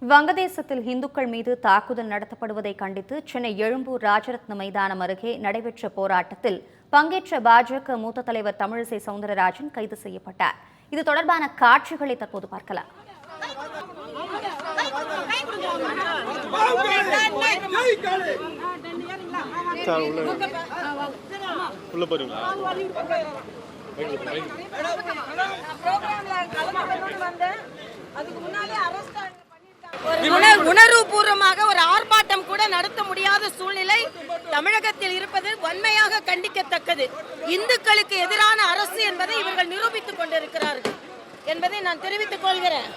வங்கதேசத்தில் இந்துக்கள் மீது தாக்குதல் நடத்தப்படுவதை கண்டித்து சென்னை எழும்பூர் ராஜரத்ன மைதானம் அருகே நடைபெற்ற போராட்டத்தில் பங்கேற்ற பாஜக மூத்த தலைவர் தமிழிசை சவுந்தரராஜன் கைது செய்யப்பட்டார். இது தொடர்பான காட்சிகளை தற்போது பார்க்கலாம். உணர்வுபூர்வமாக ஒரு ஆர்ப்பாட்டம் கூட நடத்த முடியாத சூழ்நிலை தமிழகத்தில் இருப்பது வன்மையாக கண்டிக்கத்தக்கது. இந்துக்களுக்கு எதிரான அரசு என்பதை இவர்கள் நிரூபித்துக் கொண்டிருக்கிறார்கள் என்பதை நான் தெரிவித்துக் கொள்கிறேன்.